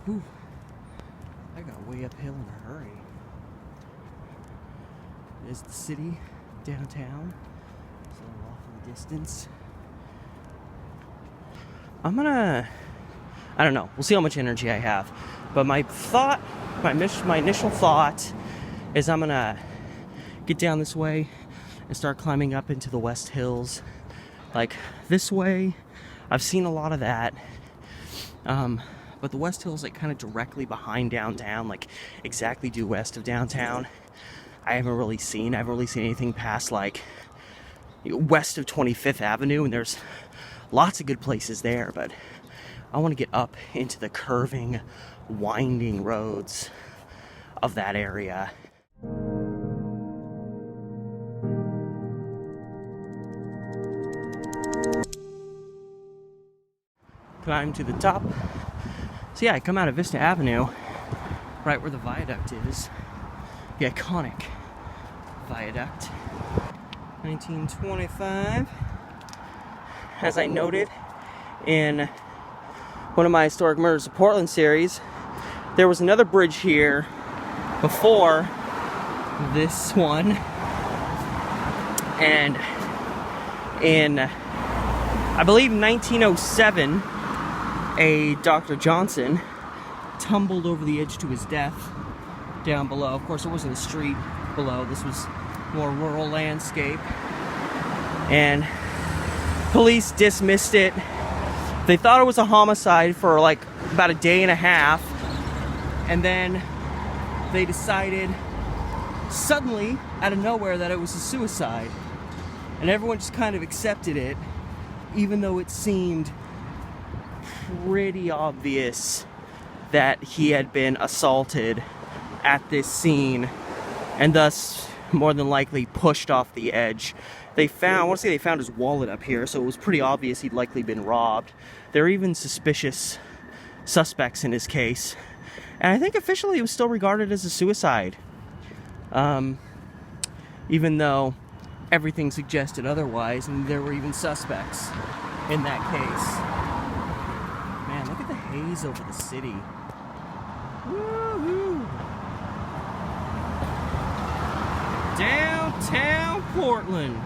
Whew. I got way uphill in a hurry. There's the city, downtown. It's a little off in the distance. I don't know. We'll see how much energy I have. But my initial thought is I'm gonna get down this way and start climbing up into the West Hills. Like this way, I've seen a lot of that. But the West Hills, like kind of directly behind downtown, like exactly due west of downtown, I haven't really seen anything past like west of 25th Avenue, and there's lots of good places there, but I want to get up into the curving, winding roads of that area. Climb to the top. So yeah, I come out of Vista Avenue, right where the viaduct is. The iconic viaduct. 1925. As I noted in one of my Historic Murders of Portland series, there was another bridge here before this one. And in, I believe, 1907, a Dr. Johnson tumbled over the edge to his death down below. Of course, it wasn't a street below. This was more rural landscape. And police dismissed it. They thought it was a homicide for like about a day and a half. And then they decided suddenly, out of nowhere, that it was a suicide. And everyone just kind of accepted it, even though it seemed pretty obvious that he had been assaulted at this scene and thus more than likely pushed off the edge. I want to say they found his wallet up here, so it was pretty obvious he'd likely been robbed. There are even suspicious suspects in his case, and I think officially it was still regarded as a suicide, even though everything suggested otherwise, and there were even suspects in that case. Man, look at the haze over the city. Woo-hoo! Downtown Portland.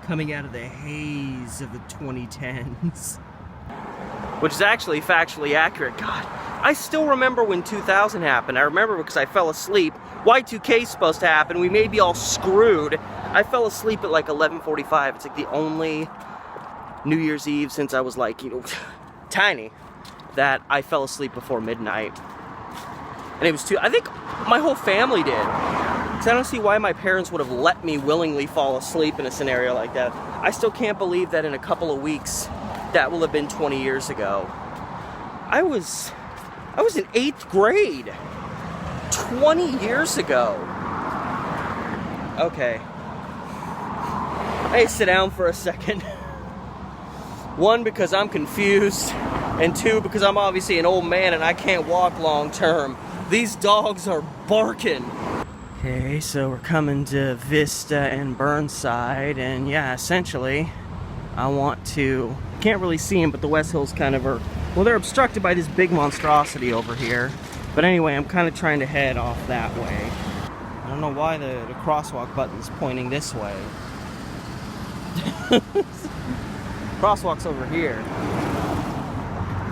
Coming out of the haze of the 2010s. Which is actually factually accurate. God, I still remember when 2000 happened. I remember because I fell asleep. Y2K is supposed to happen. We may be all screwed. I fell asleep at like 11:45. It's like the only New Year's Eve since I was like, tiny, that I fell asleep before midnight. And it was I think my whole family did. Because I don't see why my parents would have let me willingly fall asleep in a scenario like that. I still can't believe that in a couple of weeks, that will have been 20 years ago. I was in 8th grade 20 years ago. Okay. Hey, sit down for a second. One, because I'm confused, and two, because I'm obviously an old man and I can't walk long term. These dogs are barking. Okay, so we're coming to Vista and Burnside, and yeah, essentially, can't really see them, but the West Hills kind of are, well, they're obstructed by this big monstrosity over here. But anyway, I'm kind of trying to head off that way. I don't know why the crosswalk button's pointing this way. Crosswalk's over here.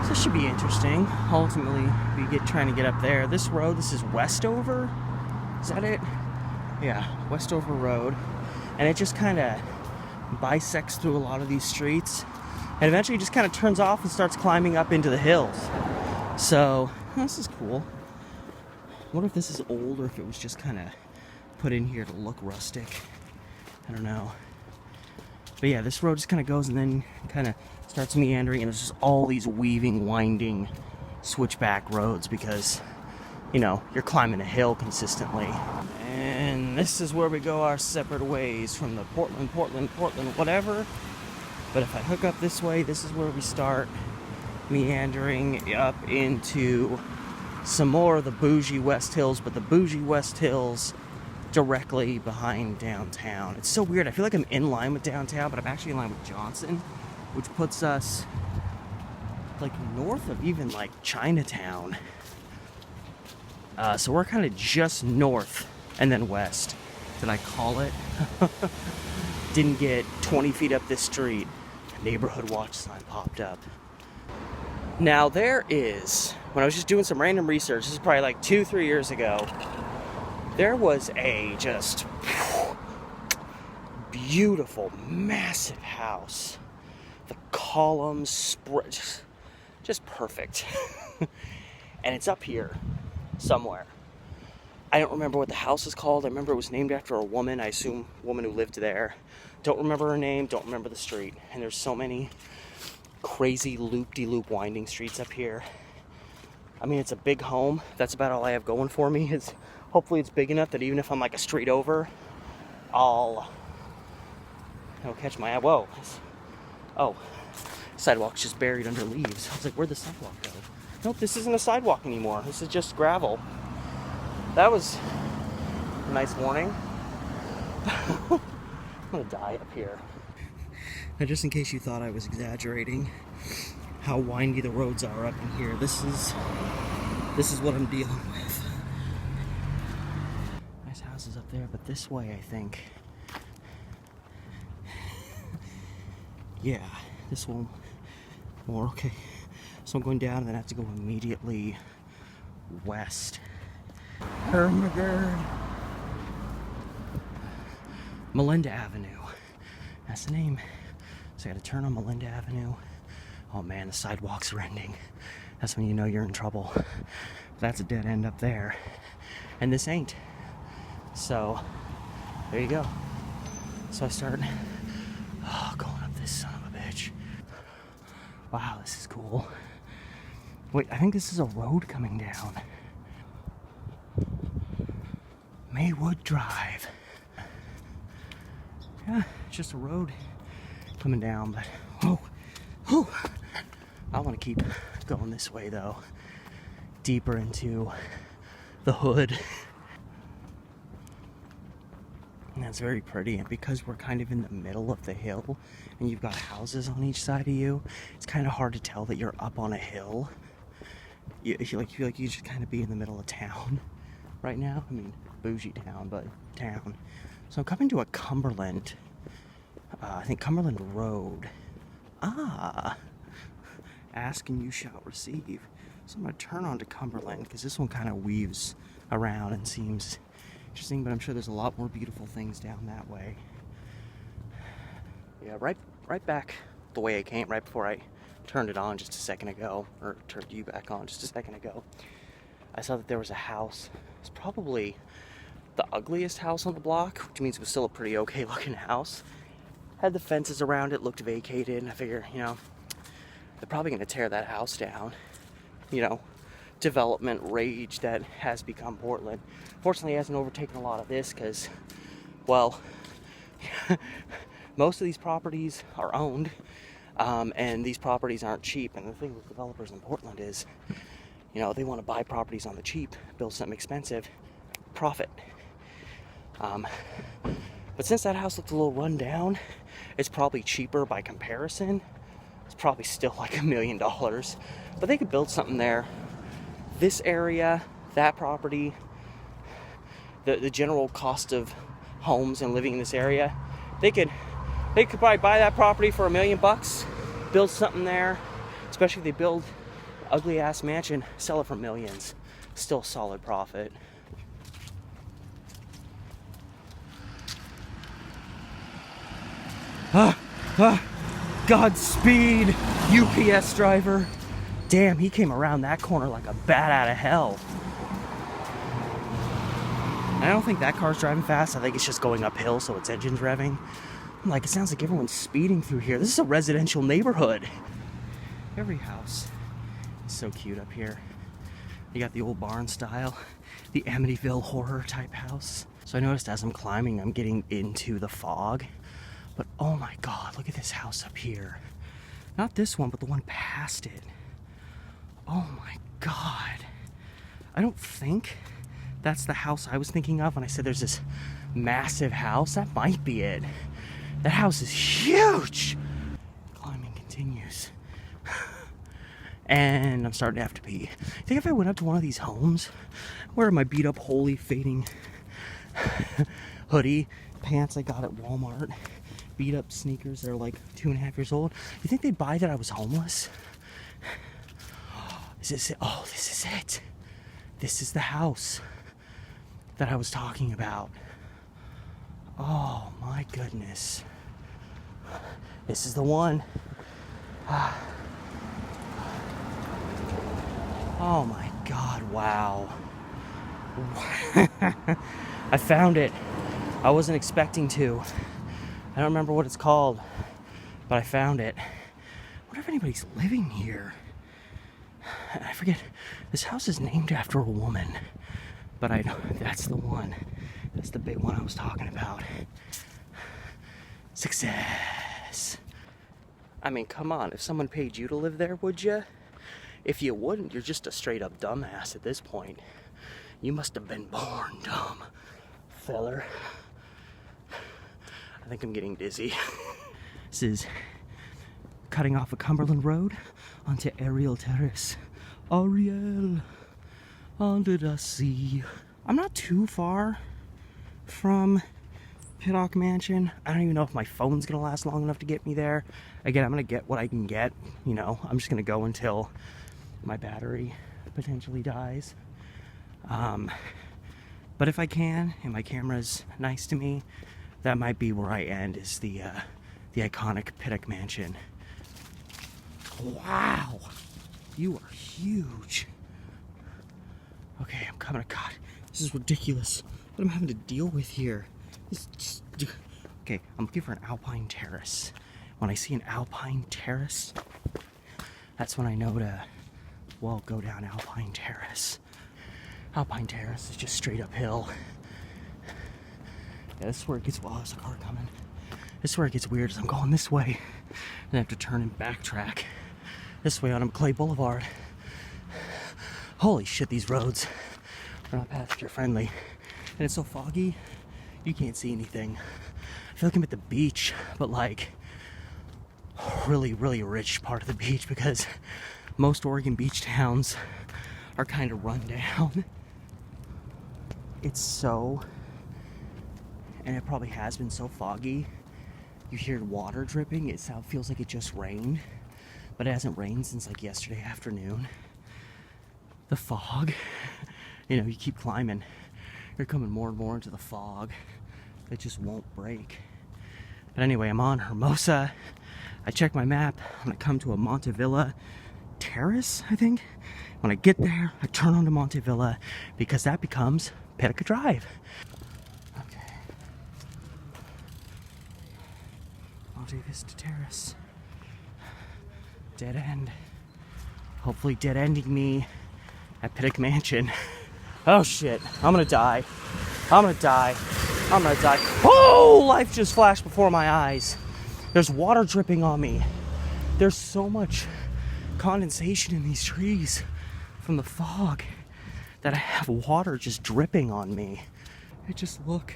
So this should be interesting. Ultimately, trying to get up there. This road, this is Westover? Is that it? Yeah, Westover Road. And it just kind of bisects through a lot of these streets. And eventually just kind of turns off and starts climbing up into the hills. So, this is cool. I wonder if this is old or if it was just kind of put in here to look rustic. I don't know. But yeah, this road just kind of goes and then kind of starts meandering, and it's just all these weaving, winding switchback roads because, you're climbing a hill consistently. And this is where we go our separate ways from the Portland, whatever. But if I hook up this way, this is where we start meandering up into some more of the bougie West Hills, but the bougie West Hills directly behind downtown. It's so weird. I feel like I'm in line with downtown, but I'm actually in line with Johnson, which puts us like north of even like Chinatown. So we're kind of just north and then west. Did I call it? Didn't get 20 feet up this street. Neighborhood watch sign popped up. Now there is, when I was just doing some random research, this is probably like 2-3 years ago, there was a just beautiful, massive house. The columns spread, just perfect. And it's up here somewhere. I don't remember what the house is called. I remember it was named after a woman. I assume a woman who lived there. Don't remember her name. Don't remember the street. And there's so many crazy loop-de-loop winding streets up here. I mean, it's a big home. That's about all I have going for me. Is hopefully it's big enough that even if I'm like a street over, it'll catch my eye. Whoa. Oh, sidewalk's just buried under leaves. I was like, where'd the sidewalk go? Nope, this isn't a sidewalk anymore. This is just gravel. That was a nice morning. I'm gonna die up here. Now, just in case you thought I was exaggerating how windy the roads are up in here, this is what I'm dealing with. Nice houses up there, but this way, I think. Yeah, this one more. Okay, so I'm going down and then I have to go immediately west. Hermagerd. Melinda Avenue. That's the name. So I gotta turn on Melinda Avenue. Oh man, the sidewalks are ending. That's when you know you're in trouble. That's a dead end up there. And this ain't. So, there you go. So I start going up this son of a bitch. Wow, this is cool. Wait, I think this is a road coming down. Maywood Drive. Yeah, it's just a road coming down, but I want to keep going this way though, deeper into the hood. And that's very pretty, and because we're kind of in the middle of the hill and you've got houses on each side of you, it's kind of hard to tell that you're up on a hill. You feel like you just kind of be in the middle of town right now. I mean, bougie town, but town. So I'm coming to a Cumberland, I think Cumberland Road. Ask and you shall receive. So I'm going to turn on to Cumberland because this one kind of weaves around and seems interesting, but I'm sure there's a lot more beautiful things down that way. Yeah, right back the way I came, right before I turned it on just a second ago, or turned you back on just a second ago. I saw that there was a house. It's probably the ugliest house on the block, which means it was still a pretty okay looking house. Had the fences around it, looked vacated, and I figure, they're probably going to tear that house down. Development rage that has become Portland. Fortunately, it hasn't overtaken a lot of this because, well, most of these properties are owned, and these properties aren't cheap. And the thing with developers in Portland is, they want to buy properties on the cheap, build something expensive, profit. But since that house looked a little run down, it's probably cheaper by comparison. It's probably still like $1 million, but they could build something there. This area, that property, the general cost of homes and living in this area, they could probably buy that property for $1 million, build something there, especially if they build an ugly ass mansion, sell it for millions. Still solid profit. Godspeed, UPS driver. Damn, he came around that corner like a bat out of hell. I don't think that car's driving fast. I think it's just going uphill, so its engine's revving. I'm like, it sounds like everyone's speeding through here. This is a residential neighborhood. Every house is so cute up here. You got the old barn style, the Amityville horror type house. So I noticed as I'm climbing, I'm getting into the fog. But oh my God, look at this house up here. Not this one, but the one past it. Oh my God. I don't think that's the house I was thinking of when I said there's this massive house. That might be it. That house is huge. Climbing continues. and I'm starting to have to pee. I think if I went up to one of these homes, wearing my beat up, holy fading hoodie, pants I got at Walmart, beat up sneakers that are like 2.5 years old, you think they'd buy that I was homeless? Is this it? Oh, this is it. This is the house that I was talking about. Oh my goodness. This is the one. Oh my God, wow. I found it. I wasn't expecting to. I don't remember what it's called, but I found it. I wonder if anybody's living here. I forget. This house is named after a woman, but I know that's the one. That's the big one I was talking about. Success. I mean, come on. If someone paid you to live there, would you? If you wouldn't, you're just a straight up dumbass at this point. You must have been born dumb, feller. I think I'm getting dizzy. This is cutting off a Cumberland Road onto Ariel Terrace. Ariel, under the sea. I'm not too far from Pittock Mansion. I don't even know if my phone's gonna last long enough to get me there. Again, I'm gonna get what I can get. You know, I'm just gonna go until my battery potentially dies. But if I can, and my camera's nice to me, that might be where I end, is the iconic Pittock Mansion. Wow, you are huge. Okay, I'm coming. God, this is ridiculous. What am I having to deal with here? Okay, I'm looking for an alpine terrace. When I see an alpine terrace, that's when I know to, well, go down Alpine Terrace. Alpine Terrace is just straight uphill. Yeah, this is where it gets, well, there's a car coming. This is where it gets weird, is I'm going this way, and I have to turn and backtrack this way on Clay Boulevard. Holy shit, these roads are not passenger friendly. And it's so foggy, you can't see anything. I feel like I'm at the beach, but like really, really rich part of the beach, because most Oregon beach towns are kind of run down. It's so, and it probably has been so foggy, you hear water dripping. It feels like it just rained, but it hasn't rained since like yesterday afternoon. The fog, you know, you keep climbing, you're coming more and more into the fog. It just won't break. But anyway, I'm on Hermosa. I check my map. I'm gonna come to a Montevilla Terrace, I think. When I get there, I turn onto Montevilla, because that becomes Pittock Drive. Okay. Monte Vista Terrace. Dead end. Hopefully dead ending me at Pittock Mansion. Oh shit, I'm gonna die. I'm gonna die. I'm gonna die. Oh, life just flashed before my eyes. There's water dripping on me. There's so much condensation in these trees from the fog that I have water just dripping on me. Just look.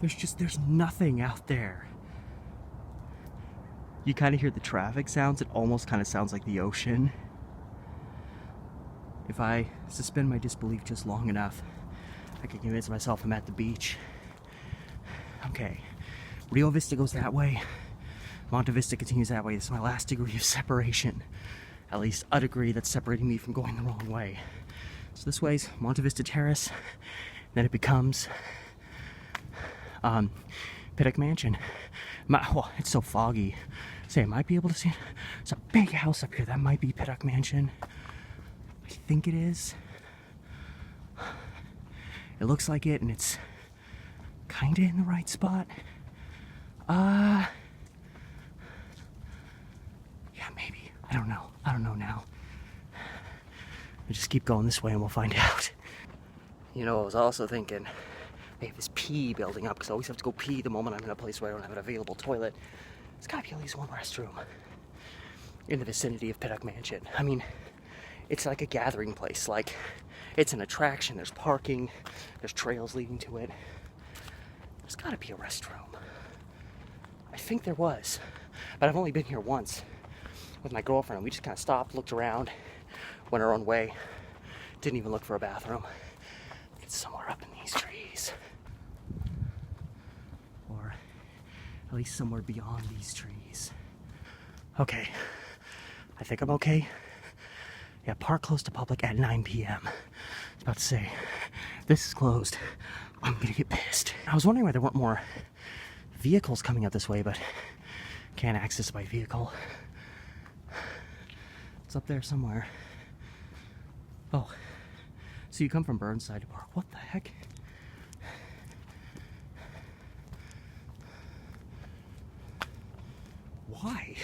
There's nothing out there. You kind of hear the traffic sounds. It almost kind of sounds like the ocean. If I suspend my disbelief just long enough, I can convince myself I'm at the beach. Okay, Rio Vista goes that way. Monte Vista continues that way. This is my last degree of separation. At least a degree that's separating me from going the wrong way. So this way's Monte Vista Terrace. Then it becomes Pittock Mansion. Well, it's so foggy. Say, I might be able to see it. There's a big house up here. That might be Pittock Mansion. I think it is. It looks like it, and it's kind of in the right spot. Yeah, maybe. I don't know. I don't know now. I just keep going this way and we'll find out. You know, I was also thinking, I have this pee building up, because I always have to go pee the moment I'm in a place where I don't have an available toilet. There's gotta be at least one restroom in the vicinity of Pittock Mansion. I mean, it's like a gathering place. Like, it's an attraction. There's parking. There's trails leading to it. There's gotta be a restroom. I think there was, but I've only been here once. with my girlfriend. We just kind of stopped, looked around, went our own way. Didn't even look for a bathroom. It's somewhere up in these trees. Or at least somewhere beyond these trees. Okay, I think I'm okay. Yeah, park close to public at 9 p.m. I was about to say, this is closed. I'm gonna get pissed. I was wondering why there weren't more vehicles coming up this way, but can't access by vehicle. It's up there somewhere. Oh, so you come from Burnside to park. What the heck? Why?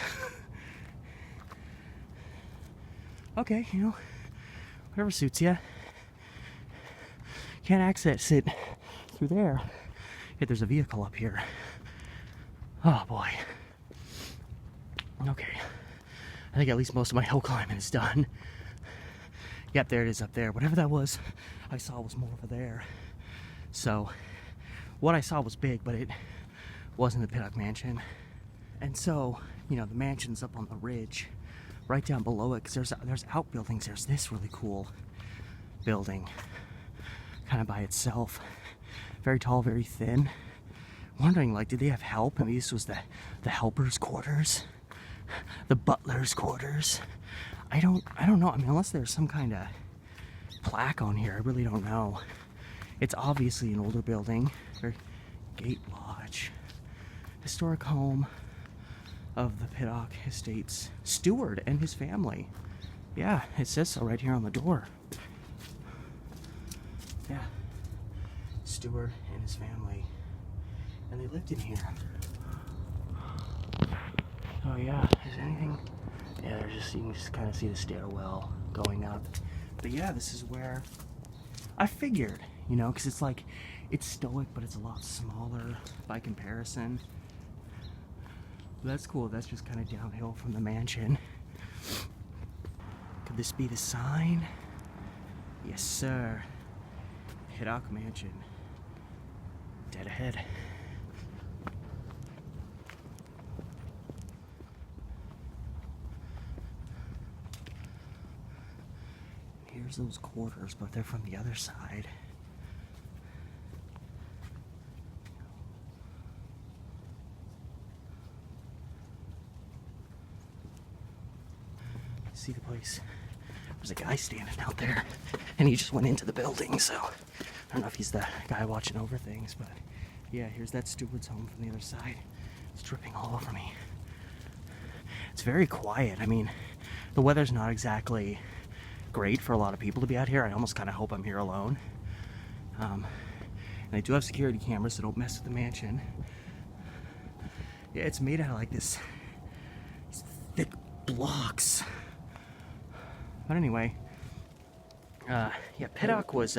Okay, you know, whatever suits you. Can't access it through there. Yet there's a vehicle up here. Oh boy. Okay. I think at least most of my hill climbing is done. Yep, there it is up there. Whatever that was, I saw was more over there. So, what I saw was big, but it wasn't the Pittock Mansion. And so, you know, the mansion's up on the ridge, right down below it, because there's outbuildings. There's this really cool building, kind of by itself. Very tall, very thin. Wondering, like, did they have help? Maybe this was the helper's quarters, the butler's quarters. I don't know. I mean, unless there's some kind of plaque on here, I really don't know. It's obviously an older building. Gate Lodge, historic home of the Pittock Estate's steward and his family. Yeah, it says so right here on the door. Yeah, steward and his family, and they lived in here. Oh yeah, is there anything? Yeah, there's just, you can just kind of see the stairwell going up. But yeah, this is where I figured, you know, because it's like, it's stoic, but it's a lot smaller by comparison. But that's cool. That's just kind of downhill from the mansion. Could this be the sign? Yes, sir. Pittock Mansion. Dead ahead. Here's those quarters, but they're from the other side. See the place? There's a guy standing out there, and he just went into the building, so I don't know if he's the guy watching over things, but yeah, here's that steward's home from the other side. It's dripping all over me. It's very quiet. I mean, the weather's not exactly great for a lot of people to be out here. I almost kind of hope I'm here alone. And they do have security cameras, so don't mess with the mansion. Yeah, it's made out of like these thick blocks. But anyway, yeah, Pittock was,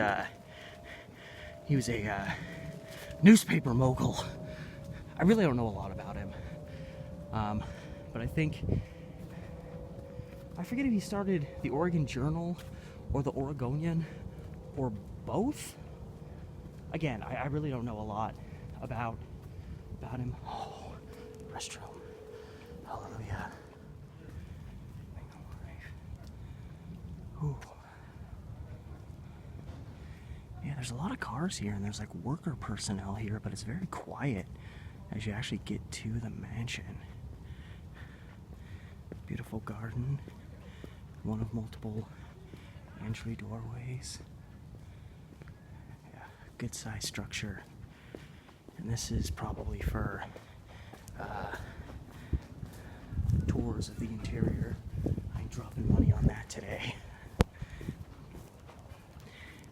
he was a newspaper mogul. I really don't know a lot about him. But I think, I forget if he started the Oregon Journal or the Oregonian or both. Again, I really don't know a lot about him. Oh, restroom. Hallelujah. Ooh. Yeah, there's a lot of cars here, and there's like worker personnel here, but it's very quiet as you actually get to the mansion. Beautiful garden, one of multiple entry doorways. Yeah, good size structure. And this is probably for tours of the interior. I ain't dropping money on that today.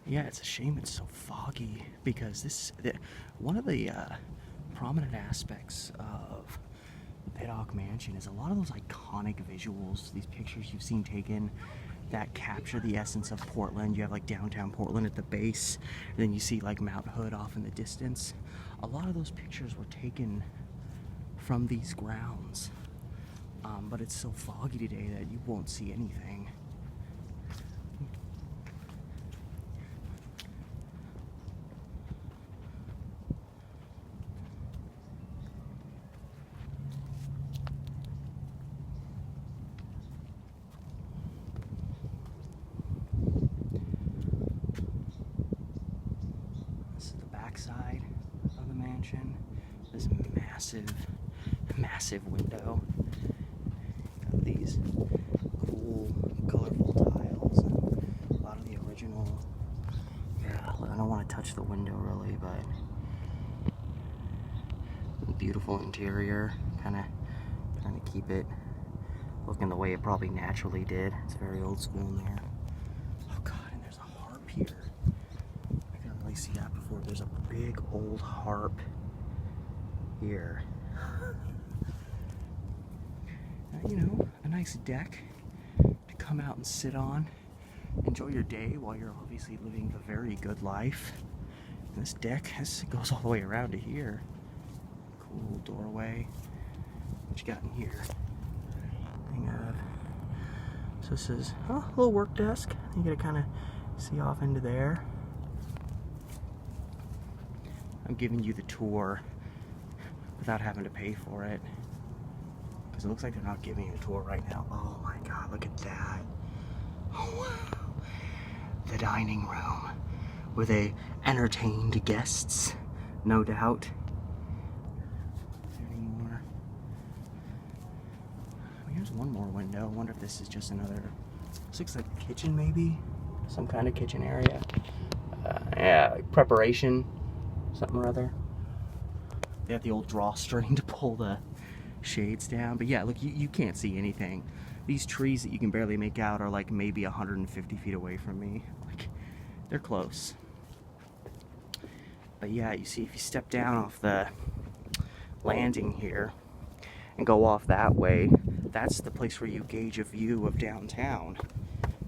Yeah, it's a shame it's so foggy, because one of the prominent aspects of the Pittock Mansion is a lot of those iconic visuals, these pictures you've seen taken that capture the essence of Portland. You have like downtown Portland at the base, and then you see like Mount Hood off in the distance. A lot of those pictures were taken from these grounds, but it's so foggy today that you won't see anything. back side of the mansion. This massive window. Got these cool, colorful tiles and a lot of the original. Yeah, I don't want to touch the window really, but beautiful interior. Kind of trying to keep it looking the way it probably naturally did. It's very old school in there. Oh god, and there's a harp here. I couldn't really see that before. There's a big old harp here. You know, a nice deck to come out and sit on. Enjoy your day while you're obviously living a very good life. And this deck goes all the way around to here. Cool doorway. What you got in here? So this is a little work desk. You get to kind of see off into there. I'm giving you the tour without having to pay for it, because it looks like they're not giving you a tour right now. Oh my god, look at that. Oh wow. The dining room where they entertained guests, no doubt. Here's one more window. I wonder if this is just another. This looks like a kitchen, maybe? Some kind of kitchen area. Yeah, like preparation, something or other. They have the old drawstring to pull the shades down. But yeah, look, you can't see anything. These trees that you can barely make out are like maybe 150 feet away from me. Like, they're close. But yeah, you see, if you step down off the landing here and go off that way, that's the place where you gauge a view of downtown,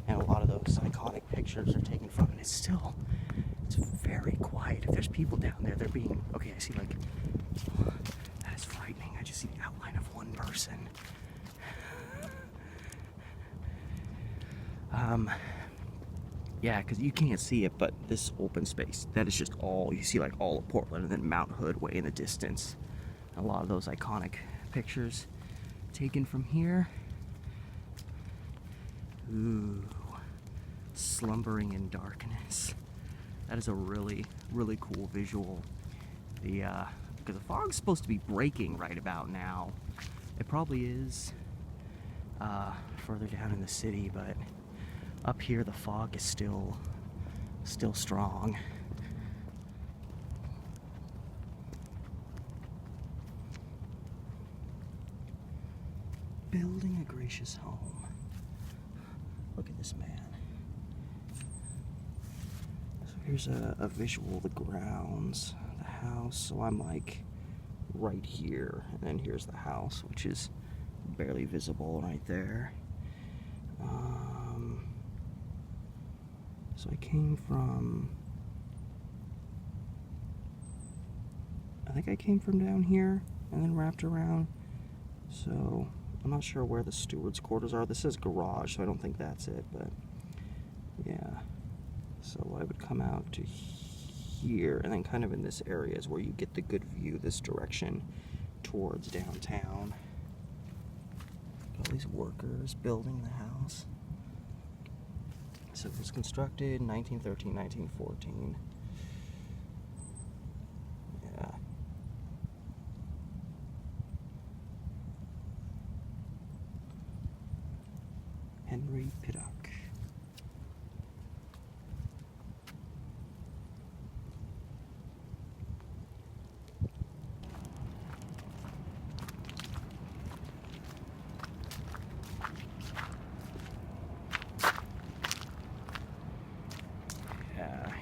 and a lot of those iconic pictures are taken from it. It's very quiet. If there's people down there, they're being, okay, I see, like, that is frightening. I just see the outline of one person. Yeah, because you can't see it, but this open space, that is just all, you see like all of Portland, and then Mount Hood way in the distance. A lot of those iconic pictures taken from here. Ooh, slumbering in darkness. That is a really, really cool visual. Because the fog's supposed to be breaking right about now. It probably is further down in the city, but up here the fog is still strong. Building a gracious home. Look at this man. So here's a visual of the grounds, the house. So I'm like right here, and then here's the house, which is barely visible right there. So I came from, I think I came from down here and then wrapped around. So I'm not sure where the steward's quarters are. This says garage, so I don't think that's it, but yeah. So I would come out to here, and then kind of in this area is where you get the good view this direction towards downtown. Got all these workers building the house. So it was constructed in 1913, 1914. Yeah. Henry Pittock.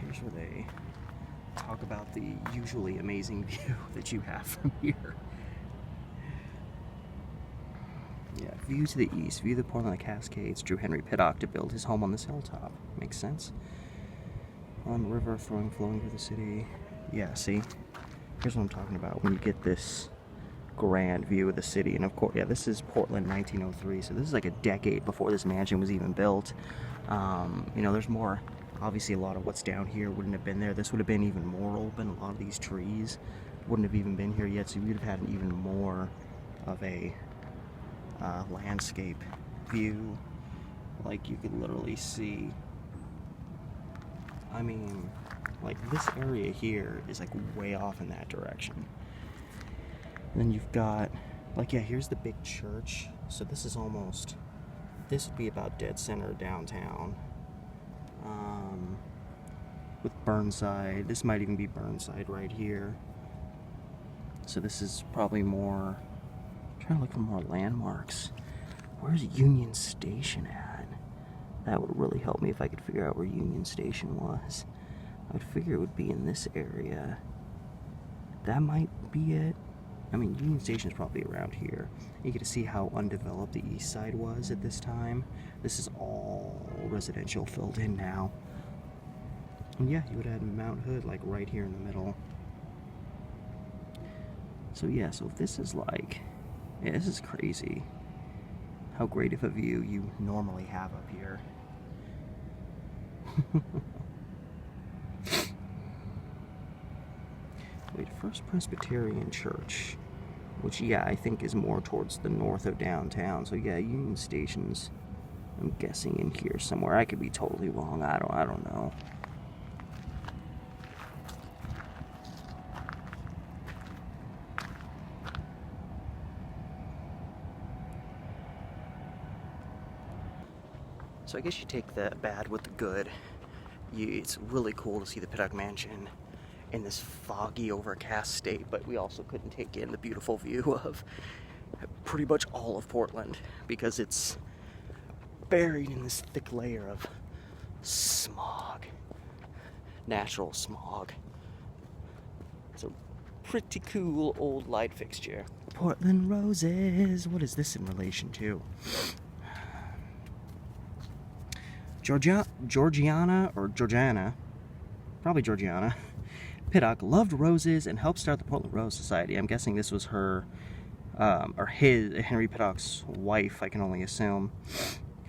Here's where they talk about the usually amazing view that you have from here. Yeah, view to the east, view the Portland Cascades, drew Henry Pittock to build his home on this hilltop. Makes sense. On the river flowing through the city. Yeah, see? Here's what I'm talking about. When you get this grand view of the city, and of course, yeah, this is Portland 1903, so this is like a decade before this mansion was even built. You know, there's more. Obviously, a lot of what's down here wouldn't have been there. This would have been even more open. A lot of these trees wouldn't have even been here yet, so you'd have had an even more of a landscape view. Like, you could literally see, I mean, Like, this area here is, like, way off in that direction. And then you've got, like, yeah, here's the big church. So this is almost, this would be about dead center downtown. With Burnside. This might even be Burnside right here. So this is probably more, I'm trying to look for more landmarks. Where's Union Station at? That would really help me if I could figure out where Union Station was. I would figure it would be in this area. That might be it. I mean, Union Station is probably around here. You get to see how undeveloped the east side was at this time. This is all residential filled in now. And yeah, you would have Mount Hood like right here in the middle. So yeah, so if this is like, yeah, this is crazy. How great of a view you normally have up here. Wait, First Presbyterian Church, which yeah, I think is more towards the north of downtown. So yeah, Union Station's, I'm guessing, in here somewhere. I could be totally wrong. I don't know. So I guess you take the bad with the good. It's really cool to see the Pittock Mansion in this foggy, overcast state, but we also couldn't take in the beautiful view of pretty much all of Portland because it's buried in this thick layer of smog, natural smog. It's a pretty cool old light fixture. Portland roses. What is this in relation to? Georgiana, probably Georgiana, Pittock loved roses and helped start the Portland Rose Society. I'm guessing this was her, or Henry Pittock's wife, I can only assume.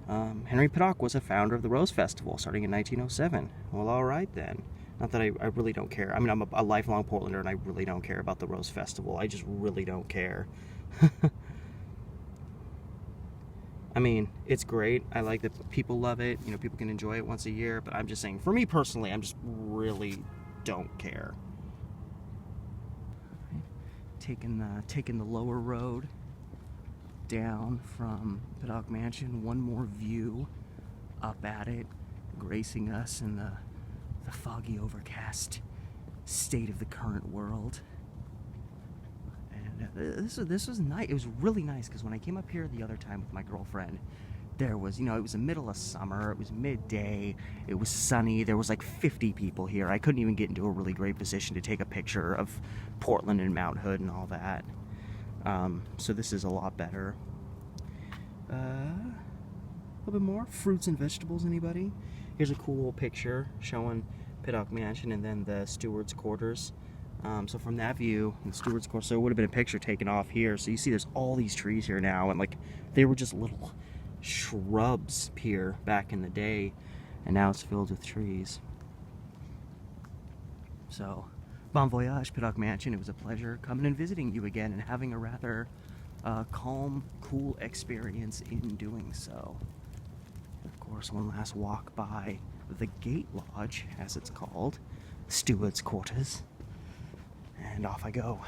Henry Pittock was a founder of the Rose Festival starting in 1907. Well, alright then. Not that I really don't care. I mean, I'm a lifelong Portlander and I really don't care about the Rose Festival. I just really don't care. I mean, it's great. I like that people love it. You know, people can enjoy it once a year. But I'm just saying, for me personally, I'm just really don't care. Taking the lower road down from Pittock Mansion. One more view up at it, gracing us in the foggy, overcast state of the current world. This was nice. It was really nice because when I came up here the other time with my girlfriend, there was, you know, it was the middle of summer, it was midday, it was sunny, there was like 50 people here. I couldn't even get into a really great position to take a picture of Portland and Mount Hood and all that. So this is a lot better. A little bit more fruits and vegetables, anybody? Here's a cool picture showing Pittock Mansion and then the steward's quarters. So from that view, the steward's quarters, so it would have been a picture taken off here. So you see there's all these trees here now, and like they were just little shrubs here back in the day, and now it's filled with trees. So, bon voyage, Pittock Mansion. It was a pleasure coming and visiting you again and having a rather calm, cool experience in doing so. Of course, one last walk by the Gate Lodge, as it's called, steward's quarters. And off I go.